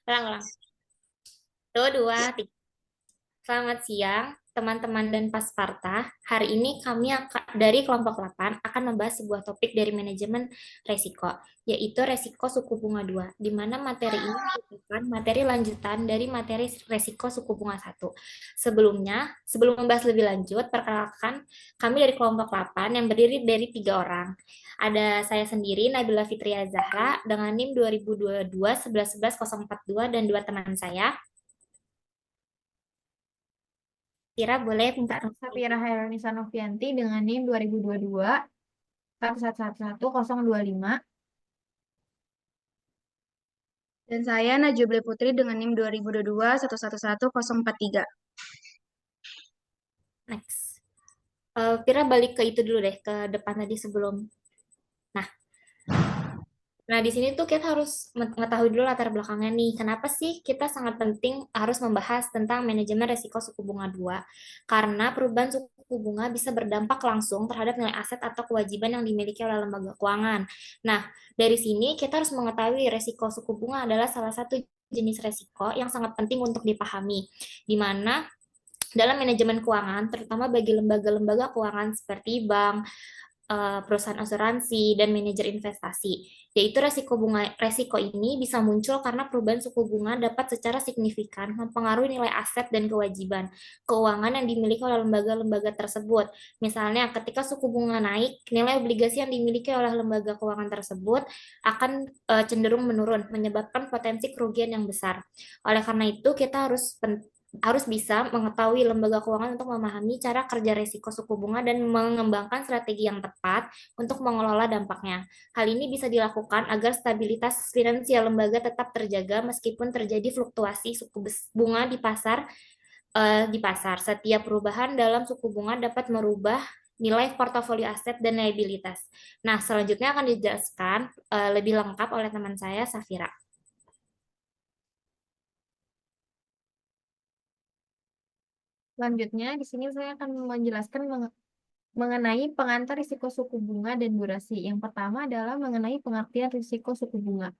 Ulang-ulang. Tuh, dua, tiga. Selamat siang, teman-teman dan Pasparta. Hari ini kami dari kelompok 8 akan membahas sebuah topik dari manajemen resiko, yaitu resiko suku bunga 2, di mana materi ini merupakan materi lanjutan dari materi resiko suku bunga 1. Sebelum membahas lebih lanjut, perkenalkan kami dari kelompok 8 yang berdiri dari 3 orang. Ada saya sendiri, Nabila Fitria Zahra, dengan NIM 2022 11 11 042 dan dua teman saya. Kira boleh minta Safira Hairunisa Novianti dengan NIM 2022 11111025. Dan saya Najubli Putri dengan NIM 2022 111043. next. Kira balik ke itu dulu deh, ke depan tadi sebelum. Nah, nah di sini tuh kita harus mengetahui dulu latar belakangnya nih. Kenapa sih kita sangat penting harus membahas tentang manajemen resiko suku bunga 2? Karena perubahan suku bunga bisa berdampak langsung terhadap nilai aset atau kewajiban yang dimiliki oleh lembaga keuangan. Nah, dari sini kita harus mengetahui resiko suku bunga adalah salah satu jenis resiko yang sangat penting untuk dipahami, di mana dalam manajemen keuangan, terutama bagi lembaga-lembaga keuangan seperti bank, perusahaan asuransi, dan manajer investasi. Yaitu resiko ini bisa muncul karena perubahan suku bunga dapat secara signifikan mempengaruhi nilai aset dan kewajiban keuangan yang dimiliki oleh lembaga-lembaga tersebut. Misalnya, ketika suku bunga naik, nilai obligasi yang dimiliki oleh lembaga keuangan tersebut akan cenderung menurun, menyebabkan potensi kerugian yang besar. Oleh karena itu, kita harus bisa mengetahui lembaga keuangan untuk memahami cara kerja risiko suku bunga dan mengembangkan strategi yang tepat untuk mengelola dampaknya. Hal ini bisa dilakukan agar stabilitas finansial lembaga tetap terjaga meskipun terjadi fluktuasi suku bunga di pasar. Setiap perubahan dalam suku bunga dapat merubah nilai portofolio aset dan liabilitas. Nah, selanjutnya akan dijelaskan lebih lengkap oleh teman saya, Safira. Selanjutnya, di sini saya akan menjelaskan mengenai pengantar risiko suku bunga dan durasi. Yang pertama adalah mengenai pengertian risiko suku bunga.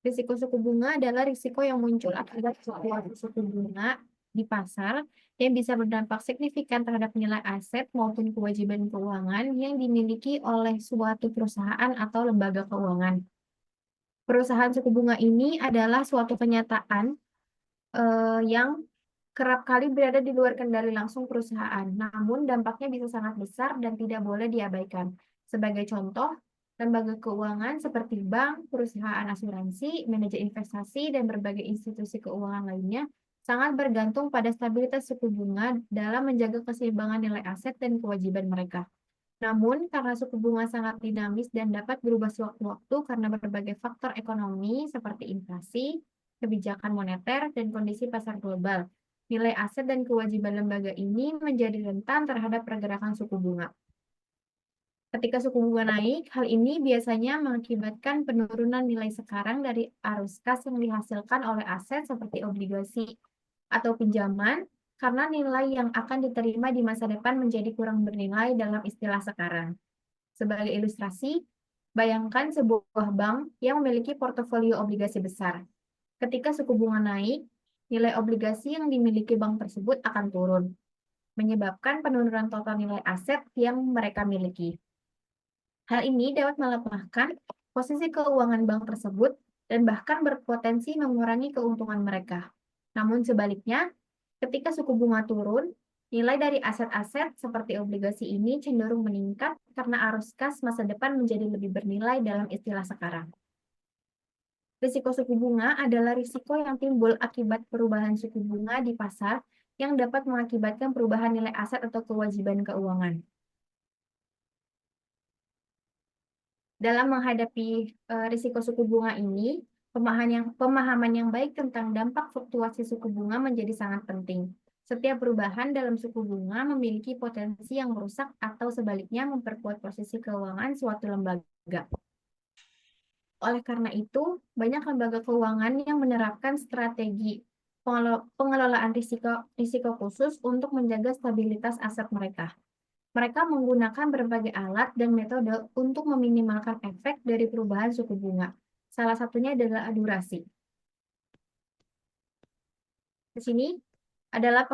Risiko suku bunga adalah risiko yang muncul akibat fluktuasi suku bunga di pasar yang bisa berdampak signifikan terhadap nilai aset maupun kewajiban keuangan yang dimiliki oleh suatu perusahaan atau lembaga keuangan. Perusahaan suku bunga ini adalah suatu kenyataan yang kerap kali berada di luar kendali langsung perusahaan, namun dampaknya bisa sangat besar dan tidak boleh diabaikan. Sebagai contoh, lembaga keuangan seperti bank, perusahaan asuransi, manajer investasi, dan berbagai institusi keuangan lainnya sangat bergantung pada stabilitas suku bunga dalam menjaga keseimbangan nilai aset dan kewajiban mereka. Namun, karena suku bunga sangat dinamis dan dapat berubah sewaktu-waktu karena berbagai faktor ekonomi seperti inflasi, kebijakan moneter, dan kondisi pasar global, nilai aset dan kewajiban lembaga ini menjadi rentan terhadap pergerakan suku bunga. Ketika suku bunga naik, hal ini biasanya mengakibatkan penurunan nilai sekarang dari arus kas yang dihasilkan oleh aset seperti obligasi atau pinjaman, karena nilai yang akan diterima di masa depan menjadi kurang bernilai dalam istilah sekarang. Sebagai ilustrasi, bayangkan sebuah bank yang memiliki portofolio obligasi besar. Ketika suku bunga naik, nilai obligasi yang dimiliki bank tersebut akan turun, menyebabkan penurunan total nilai aset yang mereka miliki. Hal ini dapat melemahkan posisi keuangan bank tersebut dan bahkan berpotensi mengurangi keuntungan mereka. Namun sebaliknya, ketika suku bunga turun, nilai dari aset-aset seperti obligasi ini cenderung meningkat karena arus kas masa depan menjadi lebih bernilai dalam istilah sekarang. Risiko suku bunga adalah risiko yang timbul akibat perubahan suku bunga di pasar yang dapat mengakibatkan perubahan nilai aset atau kewajiban keuangan. Dalam menghadapi risiko suku bunga ini, pemahaman yang baik tentang dampak fluktuasi suku bunga menjadi sangat penting. Setiap perubahan dalam suku bunga memiliki potensi yang merusak atau sebaliknya memperkuat posisi keuangan suatu lembaga. Oleh karena itu, banyak lembaga keuangan yang menerapkan strategi pengelolaan risiko khusus untuk menjaga stabilitas aset mereka. Mereka menggunakan berbagai alat dan metode untuk meminimalkan efek dari perubahan suku bunga. Salah satunya adalah durasi. Di sini adalah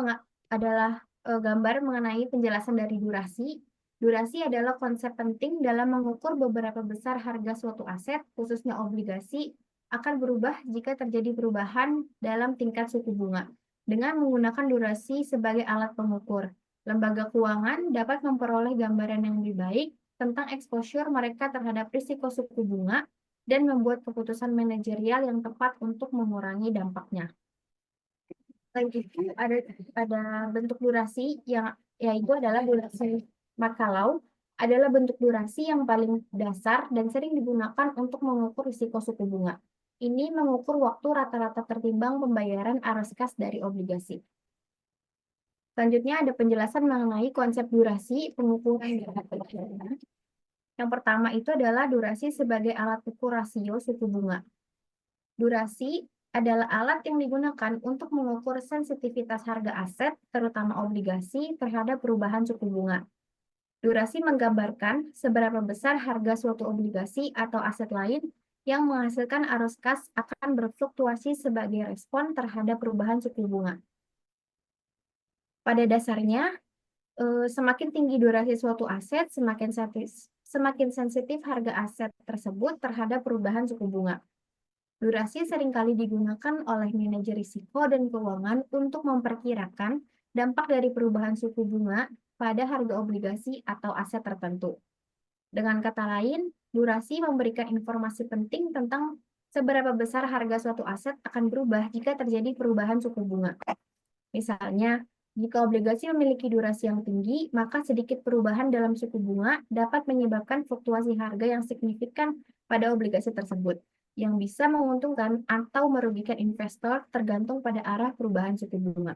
gambar mengenai penjelasan dari durasi. Durasi adalah konsep penting dalam mengukur beberapa besar harga suatu aset, khususnya obligasi, akan berubah jika terjadi perubahan dalam tingkat suku bunga. Dengan menggunakan durasi sebagai alat pengukur, lembaga keuangan dapat memperoleh gambaran yang lebih baik tentang exposure mereka terhadap risiko suku bunga dan membuat keputusan manajerial yang tepat untuk mengurangi dampaknya. Selain itu ada bentuk durasi yang yaitu adalah durasi Markov adalah bentuk durasi yang paling dasar dan sering digunakan untuk mengukur risiko suku bunga. Ini mengukur waktu rata-rata tertimbang pembayaran arus kas dari obligasi. Selanjutnya ada penjelasan mengenai konsep durasi pengukuran. Yang pertama itu adalah durasi sebagai alat ukur rasio suku bunga. Durasi adalah alat yang digunakan untuk mengukur sensitivitas harga aset, terutama obligasi, terhadap perubahan suku bunga. Durasi menggambarkan seberapa besar harga suatu obligasi atau aset lain yang menghasilkan arus kas akan berfluktuasi sebagai respon terhadap perubahan suku bunga. Pada dasarnya, semakin tinggi durasi suatu aset, semakin sensitif harga aset tersebut terhadap perubahan suku bunga. Durasi seringkali digunakan oleh manajer risiko dan keuangan untuk memperkirakan dampak dari perubahan suku bunga pada harga obligasi atau aset tertentu. Dengan kata lain, durasi memberikan informasi penting tentang seberapa besar harga suatu aset akan berubah jika terjadi perubahan suku bunga. Misalnya, jika obligasi memiliki durasi yang tinggi, maka sedikit perubahan dalam suku bunga dapat menyebabkan fluktuasi harga yang signifikan pada obligasi tersebut, yang bisa menguntungkan atau merugikan investor tergantung pada arah perubahan suku bunga.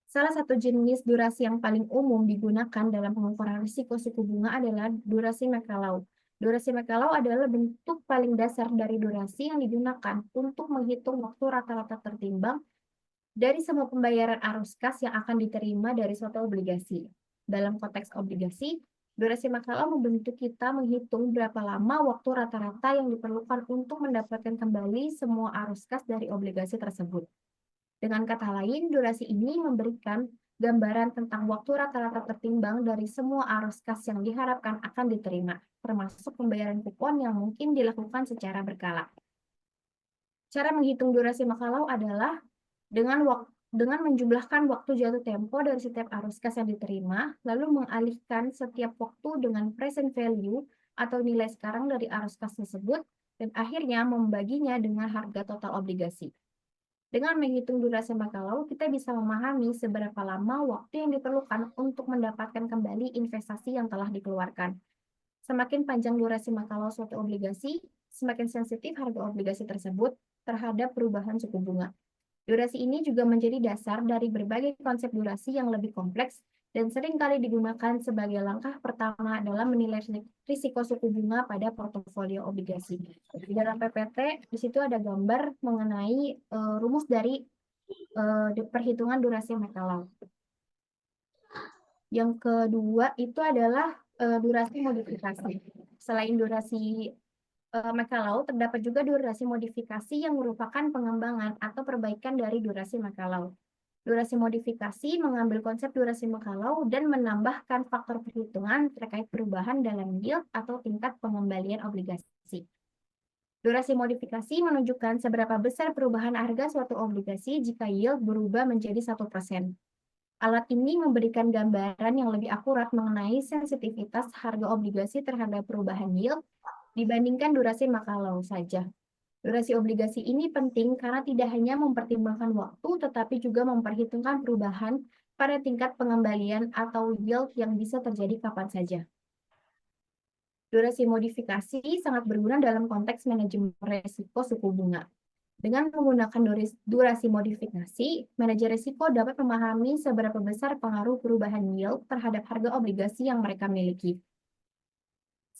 Salah satu jenis durasi yang paling umum digunakan dalam pengukuran risiko suku bunga adalah durasi Markov. Durasi Markov adalah bentuk paling dasar dari durasi yang digunakan untuk menghitung waktu rata-rata tertimbang dari semua pembayaran arus kas yang akan diterima dari suatu obligasi. Dalam konteks obligasi, durasi Markov membantu kita menghitung berapa lama waktu rata-rata yang diperlukan untuk mendapatkan kembali semua arus kas dari obligasi tersebut. Dengan kata lain, durasi ini memberikan gambaran tentang waktu rata-rata tertimbang dari semua arus kas yang diharapkan akan diterima, termasuk pembayaran kupon yang mungkin dilakukan secara berkala. Cara menghitung durasi Markov adalah dengan menjumlahkan waktu jatuh tempo dari setiap arus kas yang diterima, lalu mengalihkan setiap waktu dengan present value atau nilai sekarang dari arus kas tersebut, dan akhirnya membaginya dengan harga total obligasi. Dengan menghitung durasi Markov, kita bisa memahami seberapa lama waktu yang diperlukan untuk mendapatkan kembali investasi yang telah dikeluarkan. Semakin panjang durasi Markov suatu obligasi, semakin sensitif harga obligasi tersebut terhadap perubahan suku bunga. Durasi ini juga menjadi dasar dari berbagai konsep durasi yang lebih kompleks dan seringkali digunakan sebagai langkah pertama dalam menilai risiko suku bunga pada portofolio obligasi. Di dalam PPT, di situ ada gambar mengenai rumus dari perhitungan durasi Markov. Yang kedua itu adalah durasi modifikasi. Selain durasi Markov, terdapat juga durasi modifikasi yang merupakan pengembangan atau perbaikan dari durasi Markov. Durasi modifikasi mengambil konsep durasi Markov dan menambahkan faktor perhitungan terkait perubahan dalam yield atau tingkat pengembalian obligasi. Durasi modifikasi menunjukkan seberapa besar perubahan harga suatu obligasi jika yield berubah menjadi 1%. Alat ini memberikan gambaran yang lebih akurat mengenai sensitivitas harga obligasi terhadap perubahan yield dibandingkan durasi Markov saja. Durasi obligasi ini penting karena tidak hanya mempertimbangkan waktu, tetapi juga memperhitungkan perubahan pada tingkat pengembalian atau yield yang bisa terjadi kapan saja. Durasi modifikasi sangat berguna dalam konteks manajemen risiko suku bunga. Dengan menggunakan durasi modifikasi, manajer risiko dapat memahami seberapa besar pengaruh perubahan yield terhadap harga obligasi yang mereka miliki.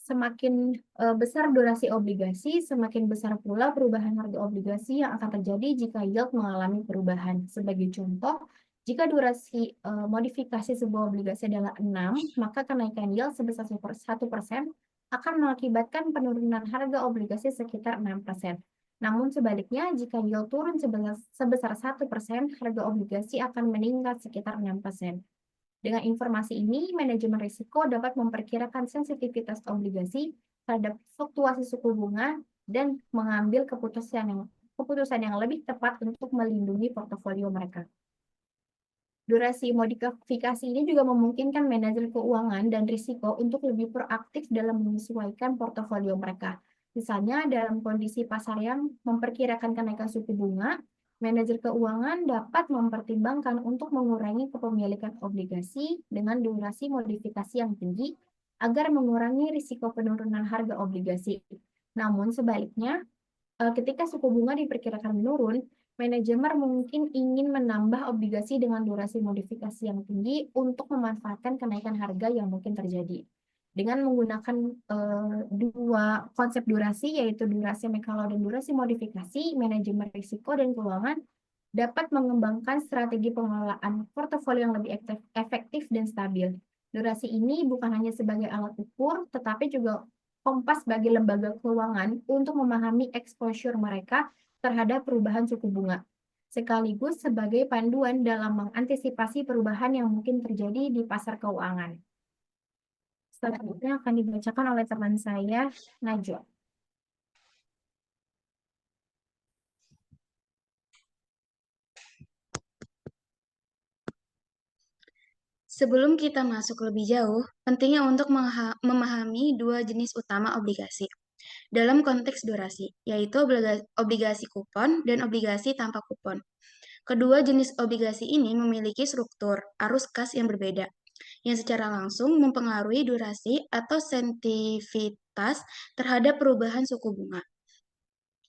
Semakin besar durasi obligasi, semakin besar pula perubahan harga obligasi yang akan terjadi jika yield mengalami perubahan. Sebagai contoh, jika durasi modifikasi sebuah obligasi adalah 6, maka kenaikan yield sebesar 1% akan mengakibatkan penurunan harga obligasi sekitar 6%. Namun sebaliknya, jika yield turun sebesar 1%, harga obligasi akan meningkat sekitar 6%. Dengan informasi ini, manajemen risiko dapat memperkirakan sensitivitas obligasi terhadap fluktuasi suku bunga dan mengambil keputusan yang lebih tepat untuk melindungi portofolio mereka. Durasi modifikasi ini juga memungkinkan manajer keuangan dan risiko untuk lebih proaktif dalam menyesuaikan portofolio mereka. Misalnya, dalam kondisi pasar yang memperkirakan kenaikan suku bunga, manajer keuangan dapat mempertimbangkan untuk mengurangi kepemilikan obligasi dengan durasi modifikasi yang tinggi agar mengurangi risiko penurunan harga obligasi. Namun sebaliknya, ketika suku bunga diperkirakan menurun, manajemen mungkin ingin menambah obligasi dengan durasi modifikasi yang tinggi untuk memanfaatkan kenaikan harga yang mungkin terjadi. Dengan menggunakan dua konsep durasi, yaitu durasi Mekalo dan durasi modifikasi, manajemen risiko dan keuangan dapat mengembangkan strategi pengelolaan portofolio yang lebih efektif dan stabil. Durasi ini bukan hanya sebagai alat ukur, tetapi juga kompas bagi lembaga keuangan untuk memahami exposure mereka terhadap perubahan suku bunga, sekaligus sebagai panduan dalam mengantisipasi perubahan yang mungkin terjadi di pasar keuangan. Selanjutnya akan dibacakan oleh teman saya, Najwa. Sebelum kita masuk lebih jauh, pentingnya untuk memahami dua jenis utama obligasi dalam konteks durasi, yaitu obligasi kupon dan obligasi tanpa kupon. Kedua jenis obligasi ini memiliki struktur arus kas yang berbeda, yang secara langsung mempengaruhi durasi atau sensitivitas terhadap perubahan suku bunga.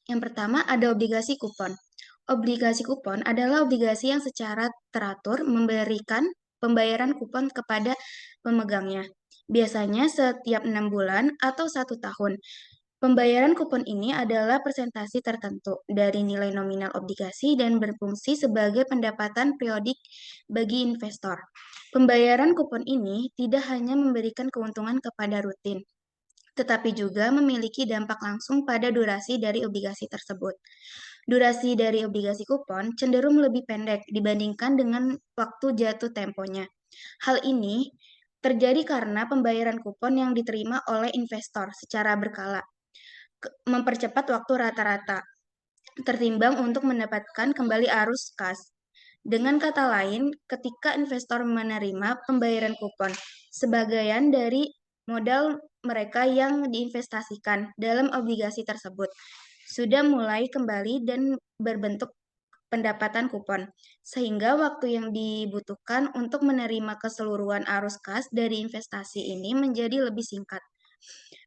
Yang pertama ada obligasi kupon. Obligasi kupon adalah obligasi yang secara teratur memberikan pembayaran kupon kepada pemegangnya, biasanya setiap 6 bulan atau 1 tahun. Pembayaran kupon ini adalah persentase tertentu dari nilai nominal obligasi dan berfungsi sebagai pendapatan periodik bagi investor. Pembayaran kupon ini tidak hanya memberikan keuntungan kepada rutin, tetapi juga memiliki dampak langsung pada durasi dari obligasi tersebut. Durasi dari obligasi kupon cenderung lebih pendek dibandingkan dengan waktu jatuh temponya. Hal ini terjadi karena pembayaran kupon yang diterima oleh investor secara berkala mempercepat waktu rata-rata tertimbang untuk mendapatkan kembali arus kas. Dengan kata lain, ketika investor menerima pembayaran kupon, sebagian dari modal mereka yang diinvestasikan dalam obligasi tersebut sudah mulai kembali dan berbentuk pendapatan kupon, sehingga waktu yang dibutuhkan untuk menerima keseluruhan arus kas dari investasi ini menjadi lebih singkat.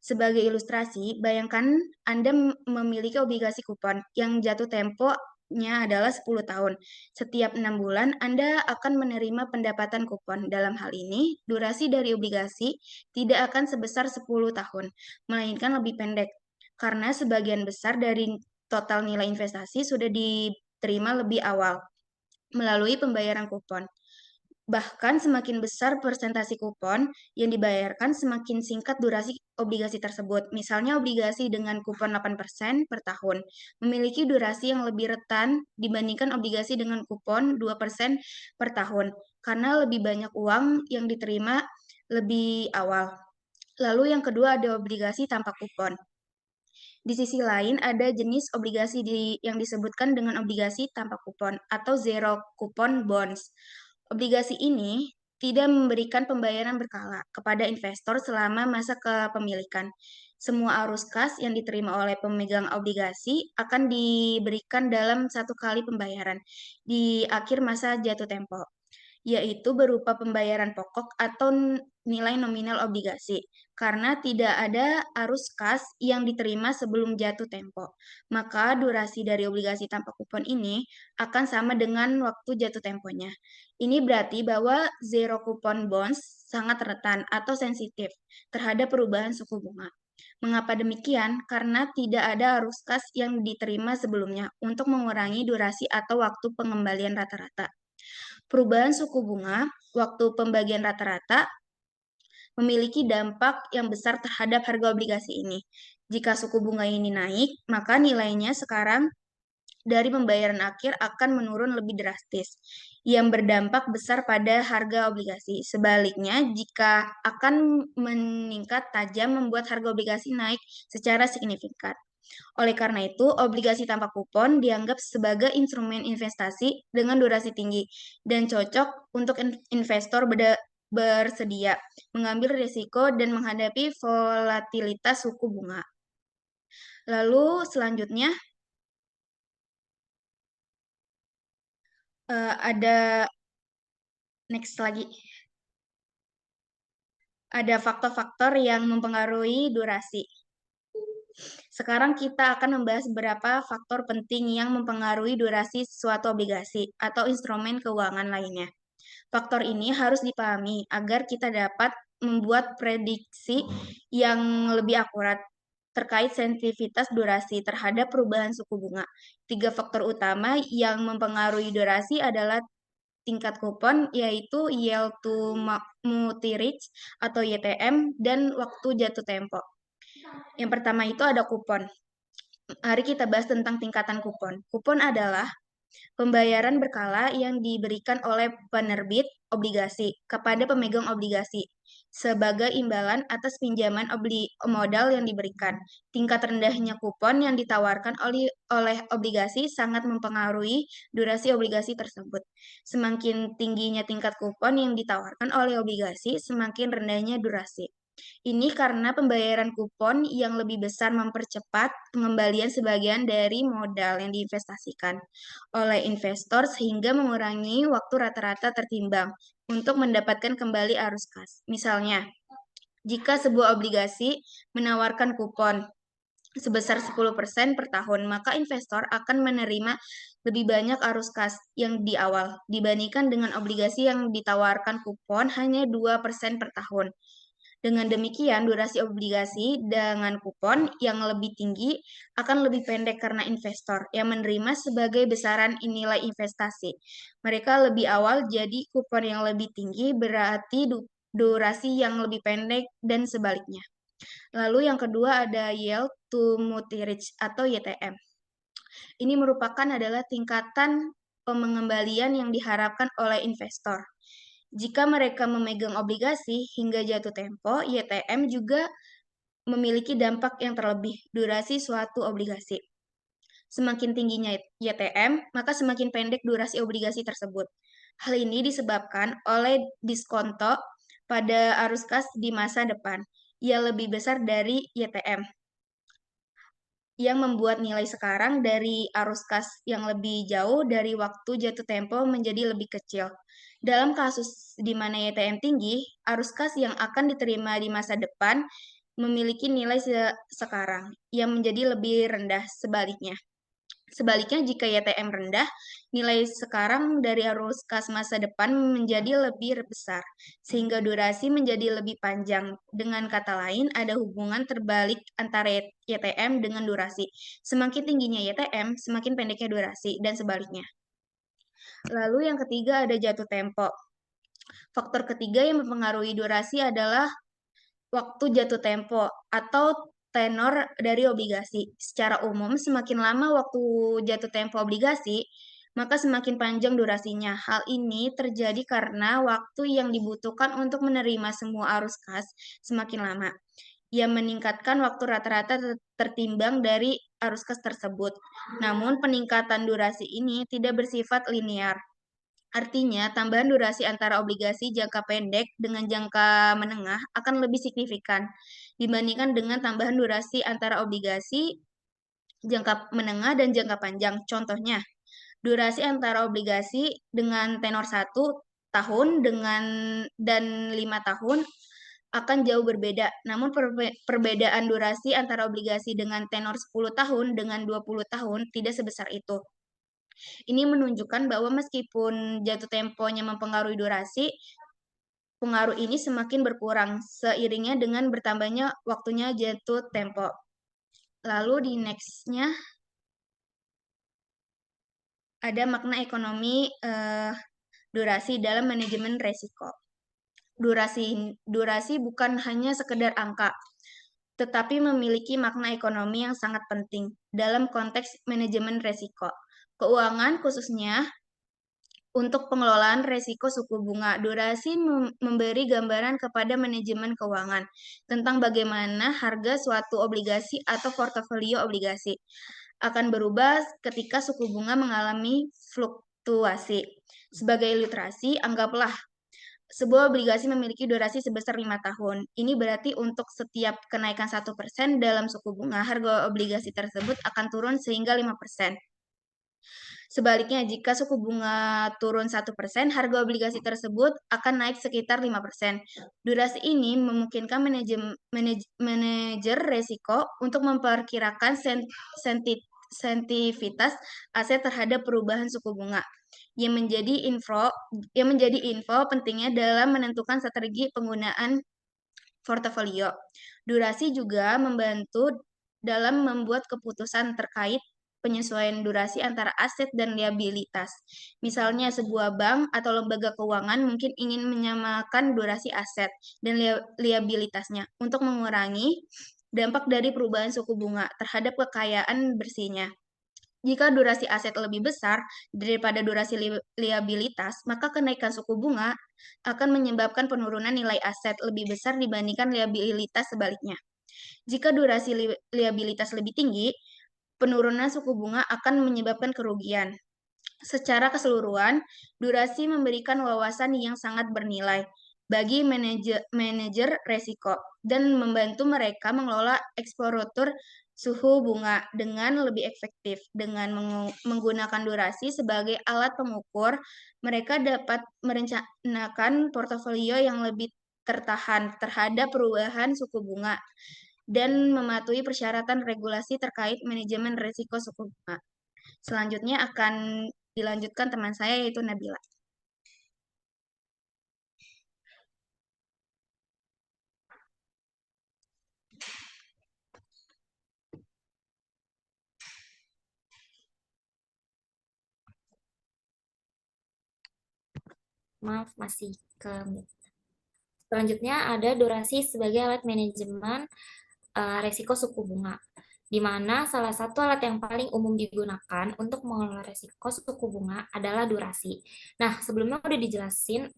Sebagai ilustrasi, bayangkan Anda memiliki obligasi kupon yang jatuh temponya adalah 10 tahun. Setiap 6 bulan, Anda akan menerima pendapatan kupon. Dalam hal ini, durasi dari obligasi tidak akan sebesar 10 tahun, melainkan lebih pendek, karena sebagian besar dari total nilai investasi sudah diterima lebih awal melalui pembayaran kupon. Bahkan semakin besar persentase kupon yang dibayarkan, semakin singkat durasi obligasi tersebut. Misalnya obligasi dengan kupon 8% per tahun memiliki durasi yang lebih rentan dibandingkan obligasi dengan kupon 2% per tahun, karena lebih banyak uang yang diterima lebih awal. Lalu yang kedua ada obligasi tanpa kupon. Di sisi lain, ada jenis obligasi yang disebutkan dengan obligasi tanpa kupon atau zero coupon bonds. Obligasi ini tidak memberikan pembayaran berkala kepada investor selama masa kepemilikan. Semua arus kas yang diterima oleh pemegang obligasi akan diberikan dalam satu kali pembayaran di akhir masa jatuh tempo, yaitu berupa pembayaran pokok atau nilai nominal obligasi, karena tidak ada arus kas yang diterima sebelum jatuh tempo. Maka durasi dari obligasi tanpa kupon ini akan sama dengan waktu jatuh temponya. Ini berarti bahwa zero coupon bonds sangat rentan atau sensitif terhadap perubahan suku bunga. Mengapa demikian? Karena tidak ada arus kas yang diterima sebelumnya untuk mengurangi durasi atau waktu pengembalian rata-rata. Perubahan suku bunga waktu pembagian rata-rata memiliki dampak yang besar terhadap harga obligasi ini. Jika suku bunga ini naik, maka nilainya sekarang dari pembayaran akhir akan menurun lebih drastis, yang berdampak besar pada harga obligasi. Sebaliknya, jika akan meningkat tajam membuat harga obligasi naik secara signifikan. Oleh karena itu, obligasi tanpa kupon dianggap sebagai instrumen investasi dengan durasi tinggi dan cocok untuk investor bersedia mengambil risiko dan menghadapi volatilitas suku bunga. Lalu selanjutnya ada next lagi. Ada faktor-faktor yang mempengaruhi durasi. Sekarang kita akan membahas beberapa faktor penting yang mempengaruhi durasi suatu obligasi atau instrumen keuangan lainnya. Faktor ini harus dipahami agar kita dapat membuat prediksi yang lebih akurat terkait sensitivitas durasi terhadap perubahan suku bunga. 3 faktor utama yang mempengaruhi durasi adalah tingkat kupon, yaitu yield to maturity atau YTM, dan waktu jatuh tempo. Yang pertama itu ada kupon. Mari kita bahas tentang tingkatan kupon. Kupon adalah pembayaran berkala yang diberikan oleh penerbit obligasi kepada pemegang obligasi sebagai imbalan atas pinjaman modal yang diberikan. Tingkat rendahnya kupon yang ditawarkan oleh obligasi sangat mempengaruhi durasi obligasi tersebut. Semakin tingginya tingkat kupon yang ditawarkan oleh obligasi, semakin rendahnya durasi. Ini karena pembayaran kupon yang lebih besar mempercepat pengembalian sebagian dari modal yang diinvestasikan oleh investor sehingga mengurangi waktu rata-rata tertimbang untuk mendapatkan kembali arus kas. Misalnya, jika sebuah obligasi menawarkan kupon sebesar 10% per tahun, maka investor akan menerima lebih banyak arus kas yang di awal dibandingkan dengan obligasi yang ditawarkan kupon hanya 2% per tahun. Dengan demikian, durasi obligasi dengan kupon yang lebih tinggi akan lebih pendek karena investor yang menerima sebagai besaran nilai investasi. Mereka lebih awal, jadi kupon yang lebih tinggi berarti durasi yang lebih pendek dan sebaliknya. Lalu yang kedua ada yield to maturity atau YTM. Ini merupakan adalah tingkatan pengembalian yang diharapkan oleh investor. Jika mereka memegang obligasi hingga jatuh tempo, YTM juga memiliki dampak yang terlebih durasi suatu obligasi. Semakin tingginya YTM, maka semakin pendek durasi obligasi tersebut. Hal ini disebabkan oleh diskonto pada arus kas di masa depan yang lebih besar dari YTM, yang membuat nilai sekarang dari arus kas yang lebih jauh dari waktu jatuh tempo menjadi lebih kecil. Dalam kasus di mana YTM tinggi, arus kas yang akan diterima di masa depan memiliki nilai sekarang yang menjadi lebih rendah sebaliknya. Sebaliknya, jika YTM rendah, nilai sekarang dari arus kas masa depan menjadi lebih besar, sehingga durasi menjadi lebih panjang. Dengan kata lain, ada hubungan terbalik antara YTM dengan durasi. Semakin tingginya YTM, semakin pendeknya durasi, dan sebaliknya. Lalu yang ketiga ada jatuh tempo. Faktor ketiga yang mempengaruhi durasi adalah waktu jatuh tempo atau tenor dari obligasi. Secara umum, semakin lama waktu jatuh tempo obligasi, maka semakin panjang durasinya. Hal ini terjadi karena waktu yang dibutuhkan untuk menerima semua arus kas semakin lama, yang meningkatkan waktu rata-rata tertimbang dari arus kas tersebut. Namun, peningkatan durasi ini tidak bersifat linear. Artinya, tambahan durasi antara obligasi jangka pendek dengan jangka menengah akan lebih signifikan dibandingkan dengan tambahan durasi antara obligasi jangka menengah dan jangka panjang. Contohnya, durasi antara obligasi dengan tenor 1 tahun dan 5 tahun akan jauh berbeda. Namun perbedaan durasi antara obligasi dengan tenor 10 tahun dengan 20 tahun tidak sebesar itu. Ini menunjukkan bahwa meskipun jatuh temponya mempengaruhi durasi, pengaruh ini semakin berkurang seiringnya dengan bertambahnya waktunya jatuh tempo. Lalu di next-nya ada makna ekonomi durasi dalam manajemen resiko. Durasi bukan hanya sekedar angka. tetapi memiliki makna ekonomi yang sangat penting dalam konteks manajemen resiko keuangan, khususnya untuk pengelolaan resiko suku bunga. Durasi memberi gambaran kepada manajemen keuangan tentang bagaimana harga suatu obligasi atau portofolio obligasi akan berubah ketika suku bunga mengalami fluktuasi. Sebagai ilustrasi, anggaplah sebuah obligasi memiliki durasi sebesar 5 tahun. Ini berarti untuk setiap kenaikan 1% dalam suku bunga, harga obligasi tersebut akan turun sehingga 5%. Sebaliknya, jika suku bunga turun 1%, harga obligasi tersebut akan naik sekitar 5%. Durasi ini memungkinkan manajer resiko untuk memperkirakan sensitivitas aset terhadap perubahan suku bunga yang menjadi info pentingnya dalam menentukan strategi penggunaan portofolio. Durasi juga membantu dalam membuat keputusan terkait penyesuaian durasi antara aset dan liabilitas. Misalnya, sebuah bank atau lembaga keuangan mungkin ingin menyamakan durasi aset dan liabilitasnya untuk mengurangi dampak dari perubahan suku bunga terhadap kekayaan bersihnya. Jika durasi aset lebih besar daripada durasi liabilitas, maka kenaikan suku bunga akan menyebabkan penurunan nilai aset lebih besar dibandingkan liabilitas sebaliknya. Jika durasi liabilitas lebih tinggi, penurunan suku bunga akan menyebabkan kerugian. Secara keseluruhan, durasi memberikan wawasan yang sangat bernilai bagi manajer resiko dan membantu mereka mengelola eksposur suku bunga dengan lebih efektif. Dengan menggunakan durasi sebagai alat pengukur, mereka dapat merencanakan portofolio yang lebih tertahan terhadap perubahan suku bunga dan mematuhi persyaratan regulasi terkait manajemen risiko suku bunga. Selanjutnya akan dilanjutkan teman saya yaitu Nabila. Maaf, masih ke Selanjutnya ada durasi sebagai alat manajemen resiko suku bunga, di mana salah satu alat yang paling umum digunakan untuk mengelola resiko suku bunga adalah durasi. Nah, sebelumnya udah dijelasin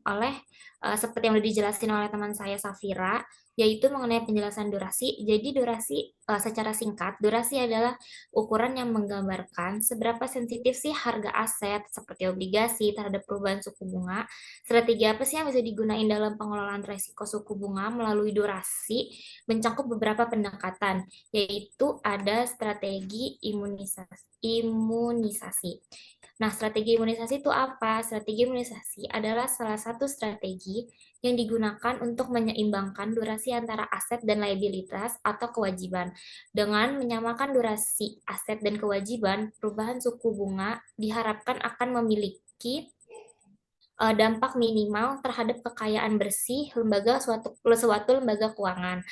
seperti yang udah dijelasin oleh teman saya Safira, yaitu mengenai penjelasan durasi. Jadi durasi secara singkat, durasi adalah ukuran yang menggambarkan seberapa sensitif sih harga aset seperti obligasi terhadap perubahan suku bunga. Strategi apa sih yang bisa digunakan dalam pengelolaan resiko suku bunga melalui durasi mencakup beberapa pendekatan, yaitu ada strategi imunisasi. Nah, strategi imunisasi itu apa? Strategi imunisasi adalah salah satu strategi yang digunakan untuk menyeimbangkan durasi antara aset dan liabilitas atau kewajiban. Dengan menyamakan durasi aset dan kewajiban, perubahan suku bunga diharapkan akan memiliki dampak minimal terhadap kekayaan bersih suatu lembaga keuangan.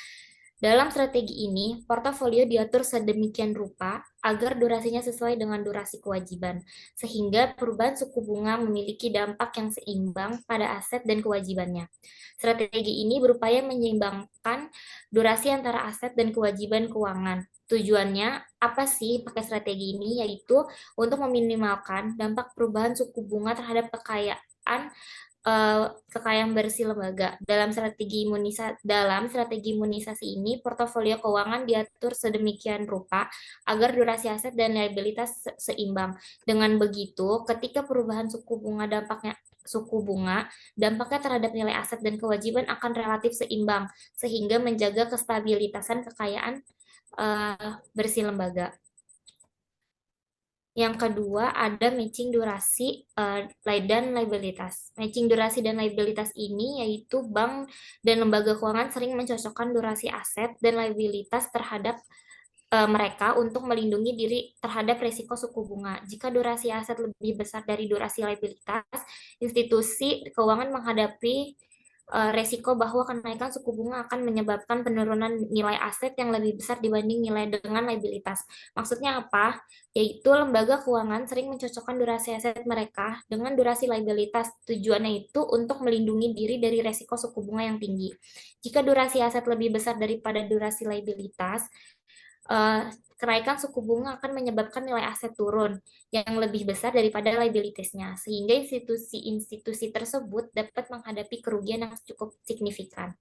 Dalam strategi ini, portofolio diatur sedemikian rupa agar durasinya sesuai dengan durasi kewajiban, sehingga perubahan suku bunga memiliki dampak yang seimbang pada aset dan kewajibannya. Strategi ini berupaya menyeimbangkan durasi antara aset dan kewajiban keuangan. Tujuannya apa sih pakai strategi ini? Yaitu untuk meminimalkan dampak perubahan suku bunga terhadap kekayaan bersih lembaga. Dalam strategi imunisasi ini, portofolio keuangan diatur sedemikian rupa agar durasi aset dan liabilitas seimbang. Dengan begitu, ketika perubahan suku bunga, dampaknya terhadap nilai aset dan kewajiban akan relatif seimbang, sehingga menjaga kestabilitasan kekayaan bersih lembaga. Yang kedua ada matching durasi dan liabilitas. Matching durasi dan liabilitas ini yaitu bank dan lembaga keuangan sering mencocokkan durasi aset dan liabilitas terhadap mereka untuk melindungi diri terhadap risiko suku bunga. Jika durasi aset lebih besar dari durasi liabilitas, institusi keuangan menghadapi resiko bahwa kenaikan suku bunga akan menyebabkan penurunan nilai aset yang lebih besar dibanding nilai dengan liabilitas. Maksudnya apa? Yaitu lembaga keuangan sering mencocokkan durasi aset mereka dengan durasi liabilitas. Tujuannya itu untuk melindungi diri dari resiko suku bunga yang tinggi. Jika durasi aset lebih besar daripada durasi liabilitas, eh, kenaikan suku bunga akan menyebabkan nilai aset turun yang lebih besar daripada liabilitasnya, sehingga institusi-institusi tersebut dapat menghadapi kerugian yang cukup signifikan.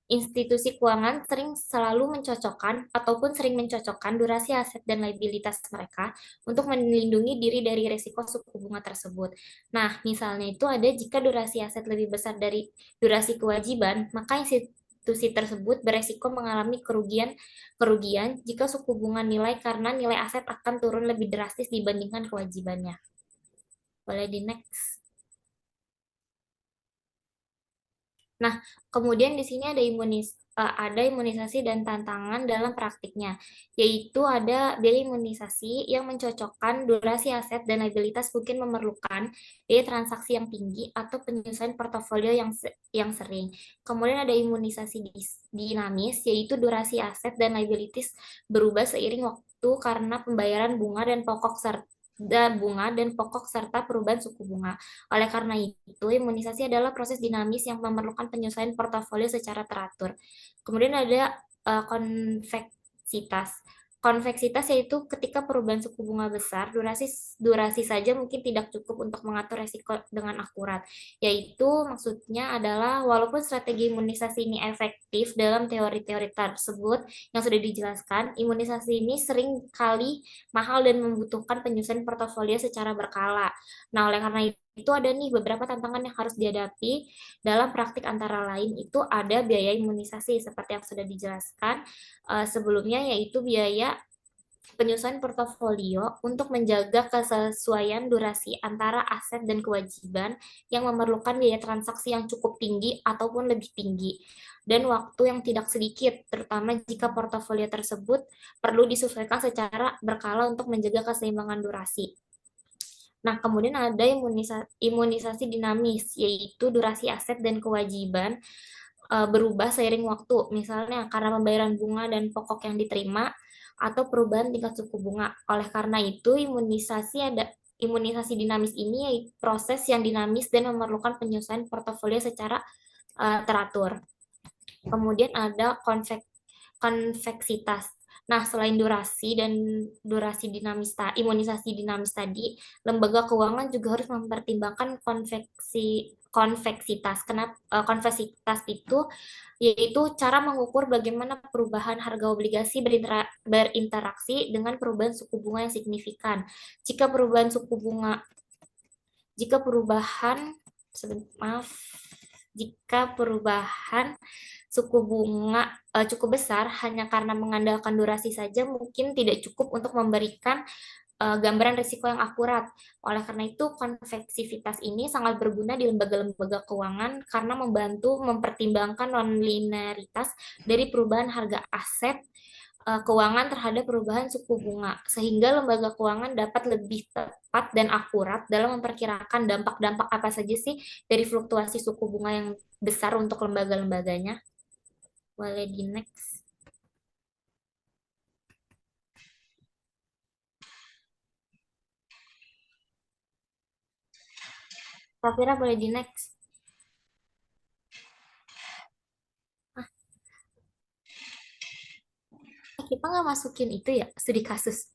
Institusi keuangan selalu mencocokkan ataupun sering mencocokkan durasi aset dan liabilitas mereka untuk melindungi diri dari risiko suku bunga tersebut. Nah, misalnya itu ada jika durasi aset lebih besar dari durasi kewajiban, maka institusi tersebut beresiko mengalami kerugian jika suku bunga nilai karena nilai aset akan turun lebih drastis dibandingkan kewajibannya. Boleh di next. Nah, kemudian di sini ada imunisasi dan tantangan dalam praktiknya, yaitu ada biaya imunisasi yang mencocokkan durasi aset dan liabilitas mungkin memerlukan biaya transaksi yang tinggi atau penyesuaian portofolio yang sering. Kemudian ada imunisasi dinamis, yaitu durasi aset dan liabilities berubah seiring waktu karena pembayaran bunga dan pokok serta perubahan suku bunga. Oleh karena itu, imunisasi adalah proses dinamis yang memerlukan penyesuaian portofolio secara teratur. Kemudian ada konveksitas. Konveksitas yaitu ketika perubahan suku bunga besar, durasi saja mungkin tidak cukup untuk mengatur resiko dengan akurat. Yaitu maksudnya adalah walaupun strategi imunisasi ini efektif dalam teori-teori tersebut yang sudah dijelaskan, imunisasi ini sering kali mahal dan membutuhkan penyusunan portofolio secara berkala. Nah, oleh karena itu ada nih beberapa tantangan yang harus dihadapi dalam praktik, antara lain itu ada biaya imunisasi seperti yang sudah dijelaskan sebelumnya, yaitu biaya penyusunan portofolio untuk menjaga kesesuaian durasi antara aset dan kewajiban yang memerlukan biaya transaksi yang cukup tinggi ataupun lebih tinggi dan waktu yang tidak sedikit, terutama jika portofolio tersebut perlu disesuaikan secara berkala untuk menjaga keseimbangan durasi. Nah, kemudian ada imunisasi dinamis, yaitu durasi aset dan kewajiban berubah seiring waktu, misalnya karena pembayaran bunga dan pokok yang diterima atau perubahan tingkat suku bunga. Oleh karena itu, imunisasi dinamis ini yaitu proses yang dinamis dan memerlukan penyusunan portofolio secara teratur. Kemudian ada konveksitas. Nah, selain imunisasi dinamis tadi, lembaga keuangan juga harus mempertimbangkan konveksitas. Konveksitas itu yaitu cara mengukur bagaimana perubahan harga obligasi berinteraksi dengan perubahan suku bunga yang signifikan. Jika perubahan suku bunga jika perubahan maaf jika perubahan suku bunga cukup besar hanya karena mengandalkan durasi saja mungkin tidak cukup untuk memberikan gambaran risiko yang akurat. Oleh karena itu, konveksivitas ini sangat berguna di lembaga-lembaga keuangan karena membantu mempertimbangkan non-linearitas dari perubahan harga aset keuangan terhadap perubahan suku bunga, sehingga lembaga keuangan dapat lebih tepat dan akurat dalam memperkirakan dampak-dampak apa saja sih dari fluktuasi suku bunga yang besar untuk lembaga-lembaganya. Boleh di next. Safira boleh di next. Kita nggak masukin itu ya, studi kasus.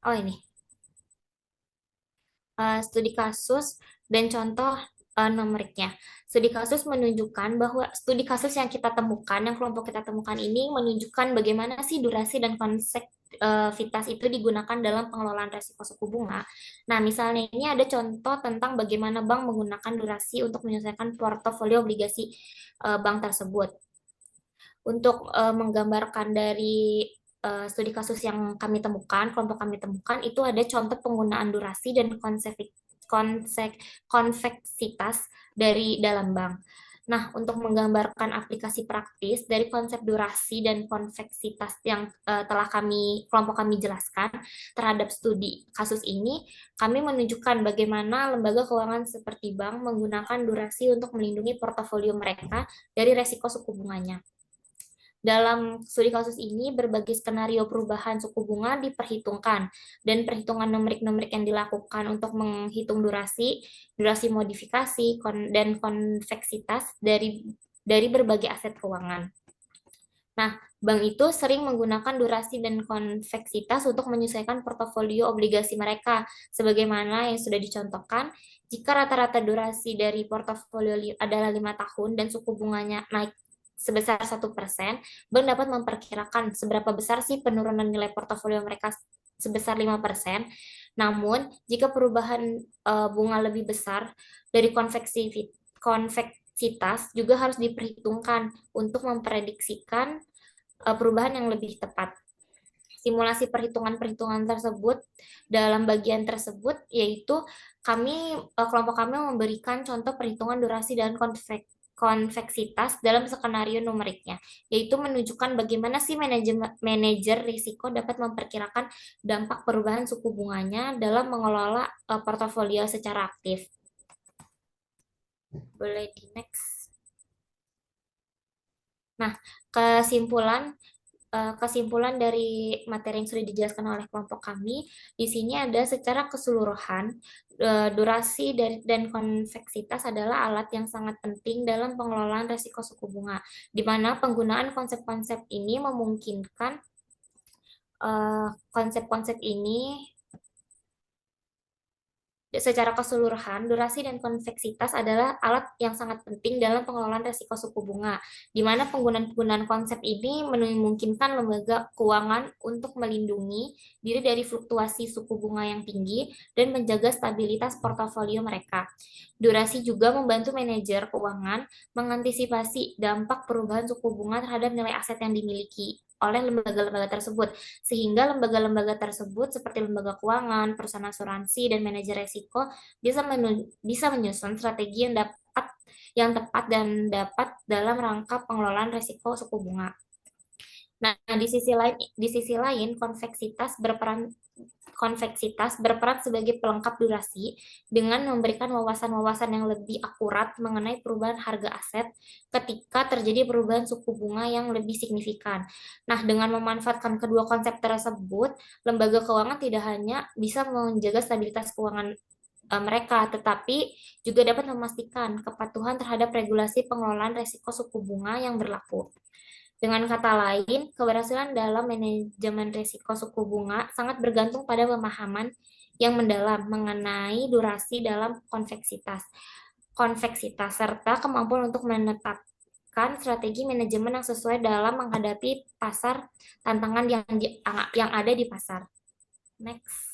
Oh ini, studi kasus dan contoh numeriknya. Studi kasus menunjukkan bahwa studi kasus yang kita temukan, yang kelompok kita temukan ini menunjukkan bagaimana sih durasi dan konvektivitas itu digunakan dalam pengelolaan resiko suku bunga. Nah, misalnya ini ada contoh tentang bagaimana bank menggunakan durasi untuk menyelesaikan portofolio obligasi bank tersebut. Untuk menggambarkan dari studi kasus yang kami temukan, kelompok kami temukan, itu ada contoh penggunaan durasi dan konveksitas dari dalam bank. Nah, untuk menggambarkan aplikasi praktis dari konsep durasi dan konveksitas yang telah kelompok kami jelaskan terhadap studi kasus ini, kami menunjukkan bagaimana lembaga keuangan seperti bank menggunakan durasi untuk melindungi portofolio mereka dari resiko suku bunganya. Dalam studi kasus ini, berbagai skenario perubahan suku bunga diperhitungkan, dan perhitungan numerik-numerik yang dilakukan untuk menghitung durasi modifikasi, dan konveksitas dari berbagai aset keuangan. Nah, bank itu sering menggunakan durasi dan konveksitas untuk menyesuaikan portofolio obligasi mereka, sebagaimana yang sudah dicontohkan. Jika rata-rata durasi dari portofolio adalah 5 tahun dan suku bunganya naik sebesar 1%, bank dapat memperkirakan seberapa besar sih penurunan nilai portofolio mereka sebesar 5%. Namun, jika perubahan bunga lebih besar dari konveksitas juga harus diperhitungkan untuk memprediksikan perubahan yang lebih tepat. Simulasi perhitungan-perhitungan tersebut dalam bagian tersebut yaitu kelompok kami memberikan contoh perhitungan durasi dan konveksitas dalam skenario numeriknya, yaitu menunjukkan bagaimana sih manajer risiko dapat memperkirakan dampak perubahan suku bunganya dalam mengelola portofolio secara aktif. Boleh di next. Nah, kesimpulan dari materi yang sudah dijelaskan oleh kelompok kami, di sini ada secara keseluruhan, durasi dan konveksitas adalah alat yang sangat penting dalam pengelolaan risiko suku bunga, di mana penggunaan konsep-konsep ini memungkinkan konsep-konsep ini secara keseluruhan, durasi dan konveksitas adalah alat yang sangat penting dalam pengelolaan risiko suku bunga, di mana penggunaan-penggunaan konsep ini memungkinkan lembaga keuangan untuk melindungi diri dari fluktuasi suku bunga yang tinggi dan menjaga stabilitas portofolio mereka. Durasi juga membantu manajer keuangan mengantisipasi dampak perubahan suku bunga terhadap nilai aset yang dimiliki oleh lembaga-lembaga tersebut, sehingga lembaga-lembaga tersebut seperti lembaga keuangan, perusahaan asuransi, dan manajer resiko bisa menyusun strategi yang tepat dan dapat dalam rangka pengelolaan risiko suku bunga. Nah, di sisi lain konveksitas berperan sebagai pelengkap durasi dengan memberikan wawasan-wawasan yang lebih akurat mengenai perubahan harga aset ketika terjadi perubahan suku bunga yang lebih signifikan. Nah, dengan memanfaatkan kedua konsep tersebut, lembaga keuangan tidak hanya bisa menjaga stabilitas keuangan mereka, tetapi juga dapat memastikan kepatuhan terhadap regulasi pengelolaan risiko suku bunga yang berlaku. Dengan kata lain, keberhasilan dalam manajemen risiko suku bunga sangat bergantung pada pemahaman yang mendalam mengenai durasi dalam konveksitas serta kemampuan untuk menetapkan strategi manajemen yang sesuai dalam menghadapi pasar tantangan yang ada di pasar. Next.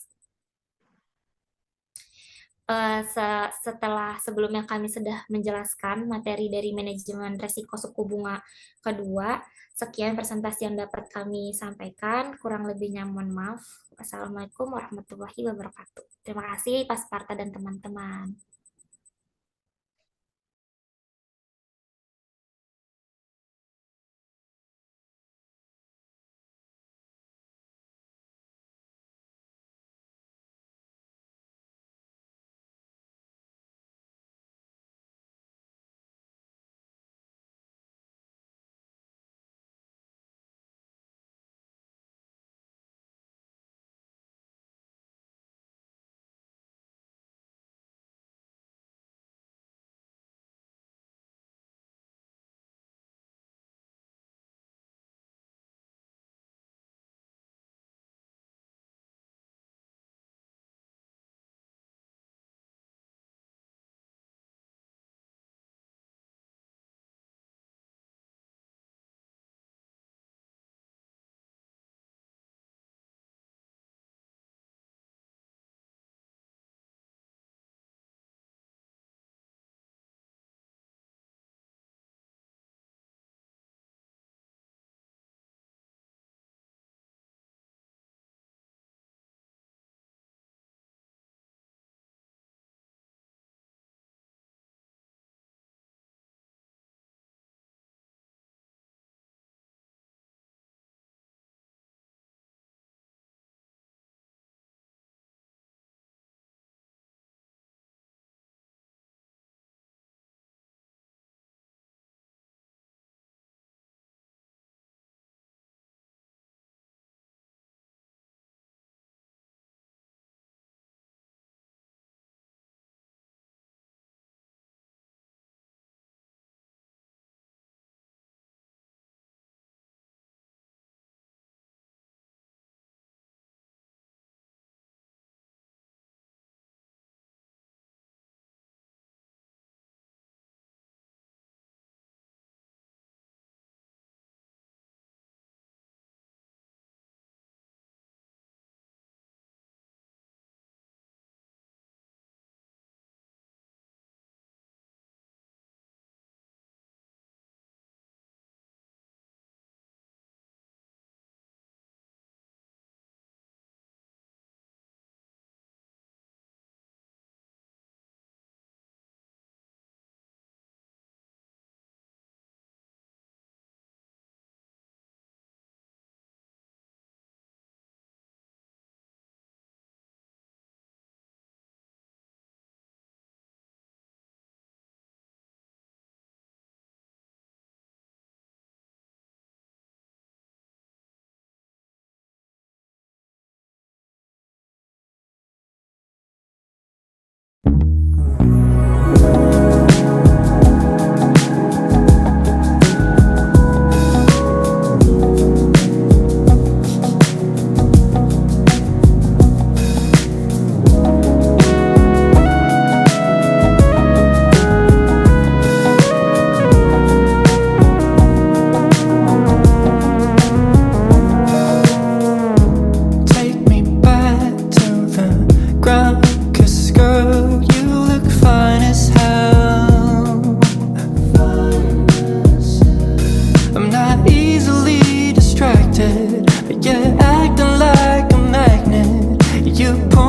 Setelah sebelumnya kami sudah menjelaskan materi dari manajemen risiko suku bunga kedua, sekian presentasi yang dapat kami sampaikan. Kurang lebihnya mohon maaf. Wassalamualaikum warahmatullahi wabarakatuh. Terima kasih Pak Sparta dan teman-teman.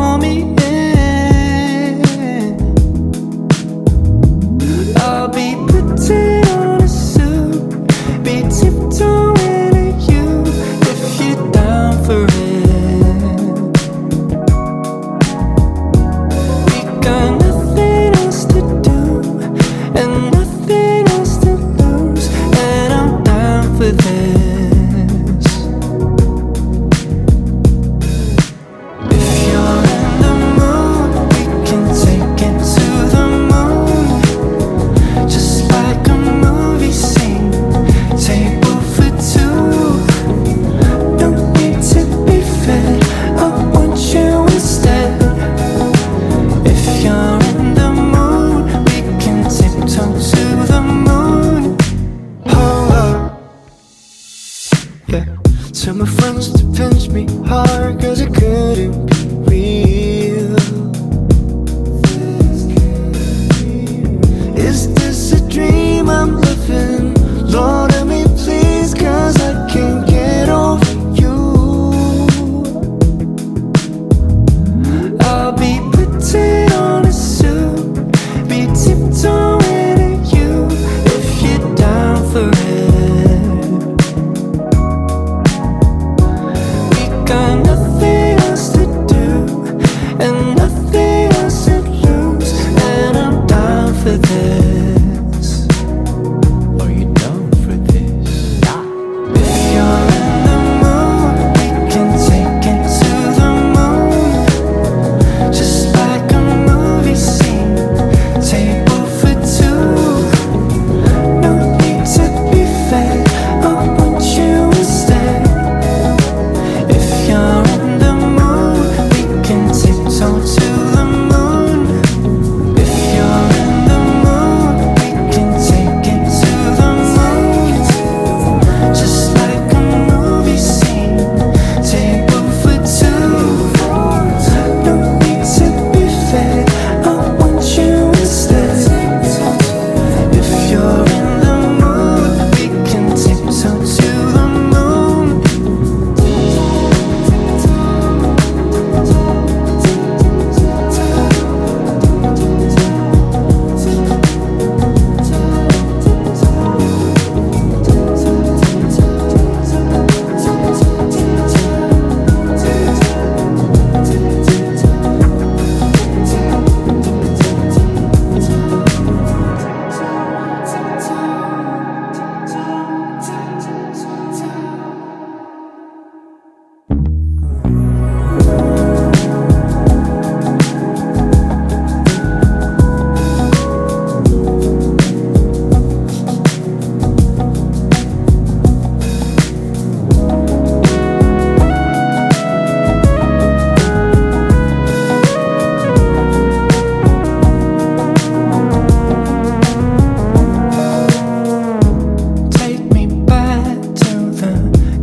pull me in. I'll be putting on a suit, be tiptoeing at you if you're down for it. We got nothing else to do and nothing else to lose, and I'm down for this. If you're in the mood, we can take it to the moon, just like a movie scene, table for two. Don't need to be fed, I want you instead. If you're in the mood, we can tiptoe to the moon. Oh, yeah. Tell my friends to pinch me hard, 'cause it couldn't be real. Is this a dream I'm living? Lord, let me please, 'cause I can't get over you. I'll be putting on a suit, be tiptoeing at you if you're down for it. We got nothing else to do and nothing else to lose, and I'm down for this. Are you down for this? If you're in the mood, we can take it to the moon, just like a movie scene, table for two. No need to be fed, I want you instead. If you're in the mood, we can tiptoe to the moon. If you're in the mood, we can take it to the moon, just like a movie scene, table for two. No need to be fed, I want you instead. If you're in the mood, we can tiptoe to the moon. Take me back to the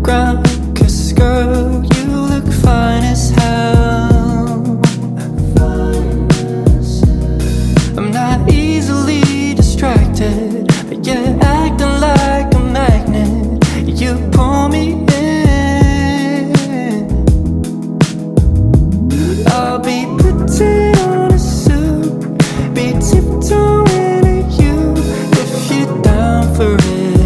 ground, 'cause girl, you look fine as hell. I'm not easily distracted, but you're acting like a magnet. You pull me in. I'll be putting on a suit, be tiptoeing at you if you're down for it.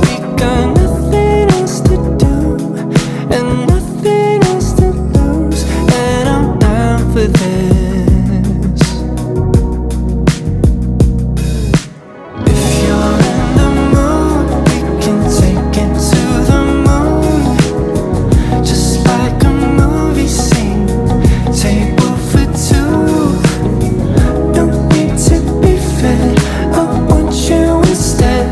We got nothing else to do and nothing else to lose, and I'm down for this. If you're in the mood, we can take it to the moon, just like a movie scene, table for two. No need to be fed, I want you instead.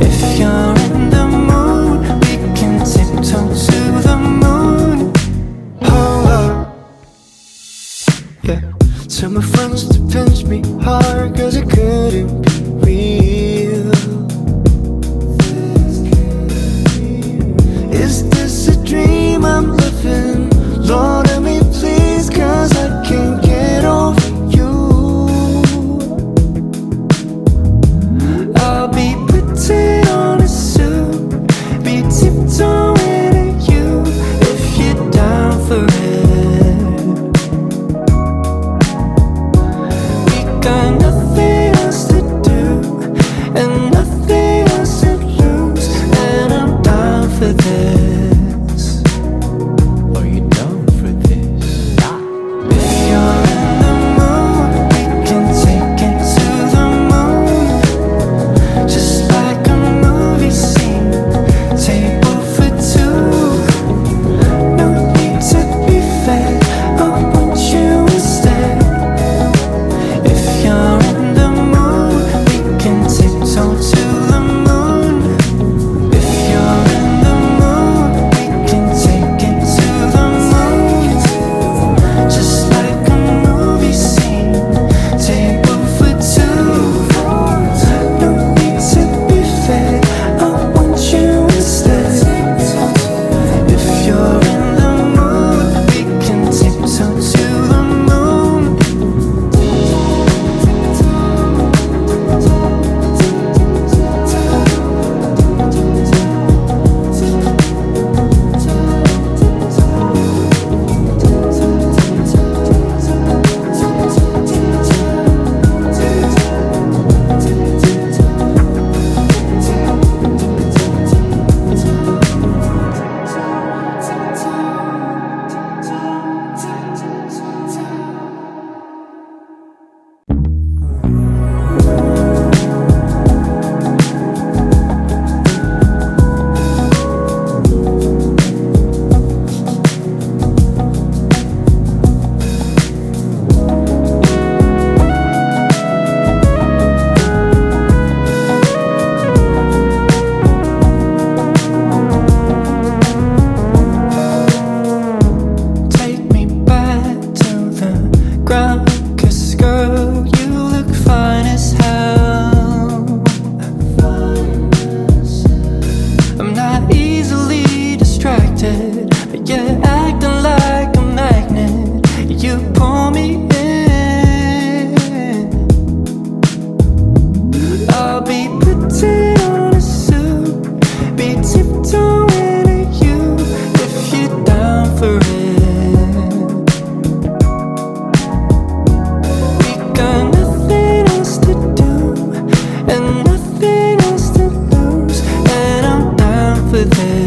If you're in the mood, we can tiptoe to the moon. Oh, yeah. Tell my friends to pinch me hard, 'cause it couldn't be real. Is this a dream I'm living? Lord, let me please, 'cause I can't get over you. I'll be putting on a suit, be tiptoeing at you You're acting like a magnet. You pull me in. I'll be putting on a suit, be tiptoeing at you if you're down for it. We got nothing else to do and nothing else to lose, and I'm down for this.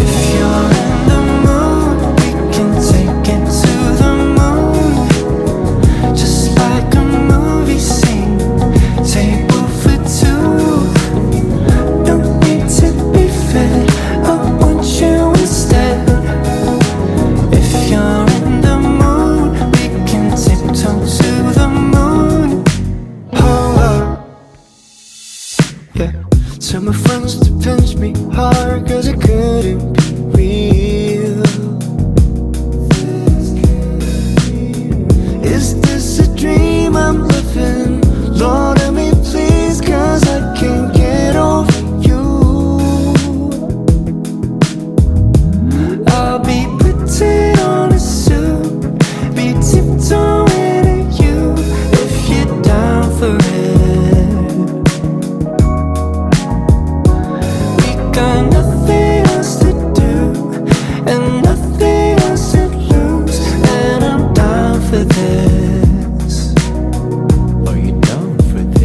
If you're in the mood, we can take it to the moon, just like a movie scene, table for two. Don't need to be fed, I want you instead. If you're in the mood, we can tiptoe to the moon. Oh, yeah. Tell my friends to pinch me hard, 'cause it couldn't be real. Is this a dream I'm living? Lord, let me please, 'cause I can't get over you. I'll be putting on a suit, be tiptoeing at you if you're down for it. We got nothing else to do and nothing else to lose, and I'm down for this. Are you down for this?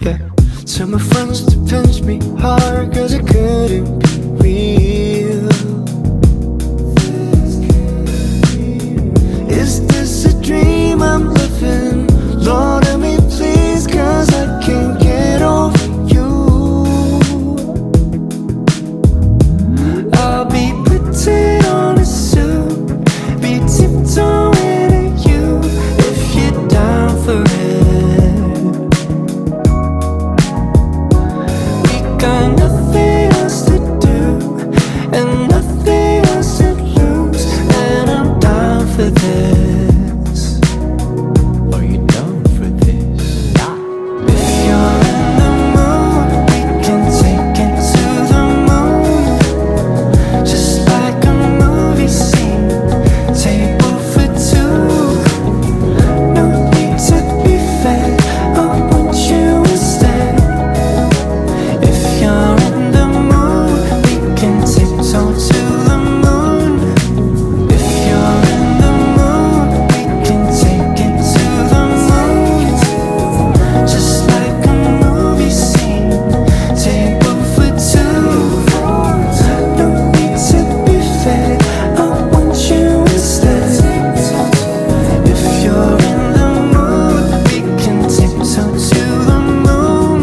Yeah, tell my friends to pinch me hard, cause it couldn't be real. Is this a dream I'm living? Lord, let me please, cause I can't get over you. I'll be putting on a suit, be tiptoeing at you, if you're down for it. We got nothing else to do, and nothing else to lose, and I'm down for this. Are you down for this? If you're in the mood, we can take it to the moon, just like a movie scene, table for two. No need to be fair, I want you instead. If you're in the mood, we can tiptoe to the moon. If you're in the mood, we can take it to the moon, just like a movie scene, table for two. No need to be fair, I want you instead. If you're in the mood, we can tiptoe to the moon.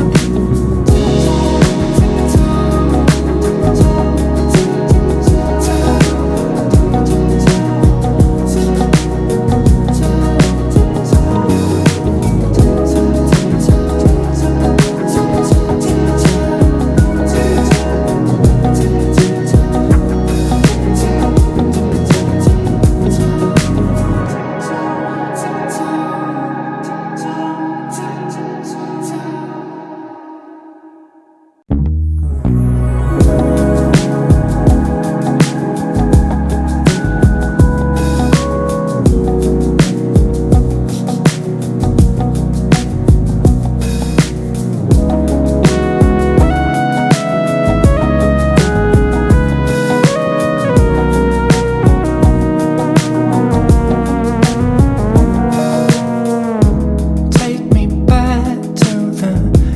Take me back to the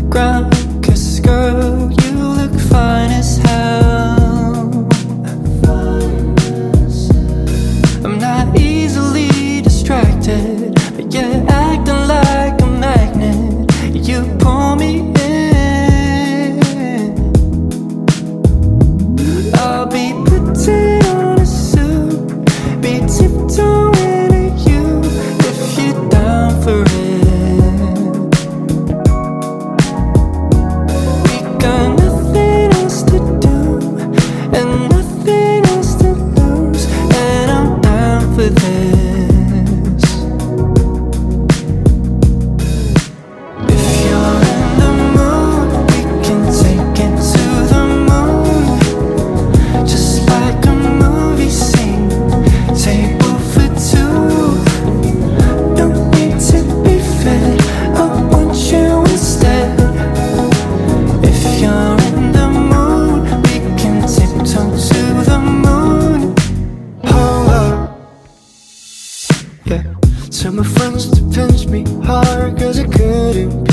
ground, 'cause girl, you look fine as hell. I'm not easily distracted, but you're acting like a magnet. You pull me in. I'll be putting on a suit, be tiptoeing at you, if you're down for it. We got nothing else to do, and nothing else to lose, and I'm down for this. If you're in the mood, we can take it to the moon, just like a movie scene, table for two. No need to be fair, I want you instead. If you're in the mood, we can tiptoe to the moon. Hold up, yeah. Tell my friends to pinch me hard, 'cause it couldn't